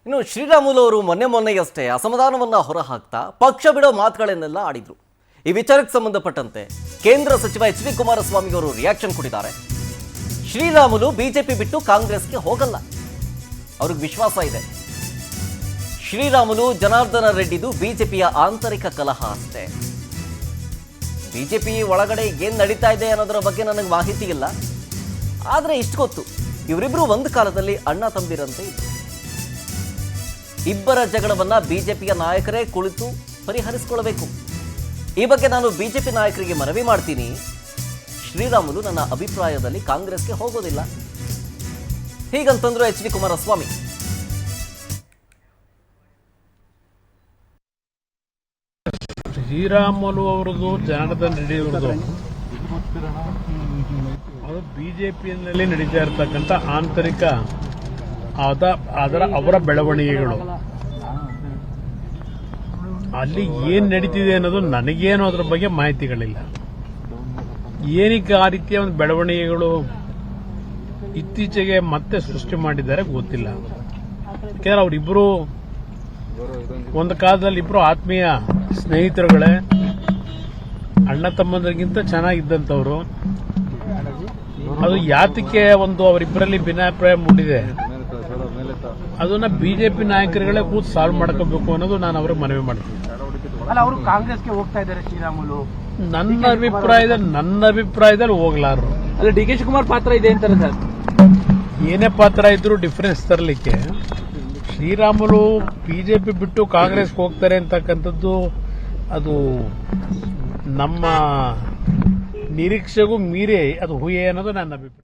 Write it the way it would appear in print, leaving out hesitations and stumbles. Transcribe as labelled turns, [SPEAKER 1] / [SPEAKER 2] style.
[SPEAKER 1] ಇನ್ನು ಶ್ರೀರಾಮುಲು ಅವರು ಮೊನ್ನೆಯಷ್ಟೇ ಅಸಮಾಧಾನವನ್ನ ಹೊರಹಾಕ್ತಾ ಪಕ್ಷ ಬಿಡೋ ಮಾತುಗಳನ್ನೆಲ್ಲ ಆಡಿದ್ರು. ಈ ವಿಚಾರಕ್ಕೆ ಸಂಬಂಧಪಟ್ಟಂತೆ ಕೇಂದ್ರ ಸಚಿವ ಎಚ್ ಡಿ ಕುಮಾರಸ್ವಾಮಿ ಅವರು ರಿಯಾಕ್ಷನ್ ಕೊಟ್ಟಿದ್ದಾರೆ. ಶ್ರೀರಾಮುಲು ಬಿಜೆಪಿ ಬಿಟ್ಟು ಕಾಂಗ್ರೆಸ್ಗೆ ಹೋಗಲ್ಲ, ಅವ್ರಿಗೆ ವಿಶ್ವಾಸ ಇದೆ. ಶ್ರೀರಾಮುಲು ಜನಾರ್ದನ ರೆಡ್ಡಿದು ಬಿಜೆಪಿಯ ಆಂತರಿಕ ಕಲಹ ಅಷ್ಟೇ. ಬಿಜೆಪಿ ಒಳಗಡೆ ಏನ್ ನಡೀತಾ ಇದೆ ಅನ್ನೋದರ ಬಗ್ಗೆ ನನಗೆ ಮಾಹಿತಿ ಇಲ್ಲ, ಆದ್ರೆ ಇಷ್ಟು ಗೊತ್ತು, ಇವರಿಬ್ರು ಒಂದು ಕಾಲದಲ್ಲಿ ಅಣ್ಣ ತಂದಿರಂತೆ ಇದ್ರು. ಇಬ್ಬರ ಜಗಳವನ್ನ ಬಿಜೆಪಿಯ ನಾಯಕರೇ ಕುಳಿತು ಪರಿಹರಿಸಿಕೊಳ್ಳಬೇಕು. ಈ ಬಗ್ಗೆ ನಾನು ಬಿಜೆಪಿ ನಾಯಕರಿಗೆ ಮನವಿ ಮಾಡ್ತೀನಿ. ಶ್ರೀರಾಮುಲು ನನ್ನ ಅಭಿಪ್ರಾಯದಲ್ಲಿ ಕಾಂಗ್ರೆಸ್ಗೆ ಹೋಗೋದಿಲ್ಲ, ಹೀಗಂತಂದ್ರು ಎಚ್ ಡಿ ಕುಮಾರಸ್ವಾಮಿ.
[SPEAKER 2] ಶ್ರೀರಾಮುಲು ಅವರದು, ಜನಾರ್ದನ್ ರೆಡ್ಡಿ ಅವರದು ಅದು ಬಿಜೆಪಿಯಲ್ಲಿ ನಡೀತಾ ಇರತಕ್ಕಂಥ ಆಂತರಿಕ ಅವರ ಬೆಳವಣಿಗೆಗಳು. ಅಲ್ಲಿ ಏನ್ ನಡೀತಿದೆ ಅನ್ನೋದು ನನಗೇನು ಅದರ ಬಗ್ಗೆ ಮಾಹಿತಿಗಳಿಲ್ಲ. ಏನಕ್ಕೆ ಆ ರೀತಿಯ ಒಂದು ಬೆಳವಣಿಗೆಗಳು ಇತ್ತೀಚೆಗೆ ಮತ್ತೆ ಸೃಷ್ಟಿ ಮಾಡಿದ್ದಾರೆ ಗೊತ್ತಿಲ್ಲ. ಯಾಕೆಂದ್ರೆ ಅವರಿಬ್ಬರು ಒಂದು ಕಾಲದಲ್ಲಿ ಇಬ್ರು ಆತ್ಮೀಯ ಸ್ನೇಹಿತರುಗಳೇ, ಅಣ್ಣ ತಮ್ಮಂದ್ರಿಗಿಂತ ಚೆನ್ನಾಗಿದ್ದಂಥವ್ರು. ಅದು ಯಾತಕ್ಕೆ ಒಂದು ಅವರಿಬ್ಬರಲ್ಲಿ ಭಿನ್ನಾಭಿಪ್ರಾಯ ಮೂಡಿದೆ, ಅದನ್ನ ಬಿಜೆಪಿ ನಾಯಕರುಗಳೇ ಕೂತು ಸಾಲ್ವ್ ಮಾಡ್ಕೋಬೇಕು ಅನ್ನೋದು ನಾನು ಅವ್ರಿಗೆ ಮನವಿ ಮಾಡ್ತೀನಿ.
[SPEAKER 3] ಅಲ್ಲ, ಅವರು ಕಾಂಗ್ರೆಸ್ಗೆ ಹೋಗ್ತಾ ಇದ್ದಾರೆ ಶ್ರೀರಾಮುಲು.
[SPEAKER 2] ನನ್ನ ಅಭಿಪ್ರಾಯದಲ್ಲಿ ಹೋಗ್ಲಾರು.
[SPEAKER 3] ಅಲ್ಲ, ಡಿ ಕೆ ಶಿವಕುಮಾರ್ ಪಾತ್ರ ಇದೆ ಅಂತಾರೆ ಸರ್.
[SPEAKER 2] ಏನೇ ಪಾತ್ರ ಇದ್ರು ಡಿಫರೆನ್ಸ್ ತರಲಿಕ್ಕೆ ಶ್ರೀರಾಮುಲು ಬಿಜೆಪಿ ಬಿಟ್ಟು ಕಾಂಗ್ರೆಸ್ಗೆ ಹೋಗ್ತಾರೆ ಅಂತಕ್ಕಂಥದ್ದು ಅದು ನಮ್ಮ ನಿರೀಕ್ಷೆಗೂ ಮೀರಿ ಅದು ಹುಯೆ ಅನ್ನೋದು ನನ್ನ ಅಭಿಪ್ರಾಯ.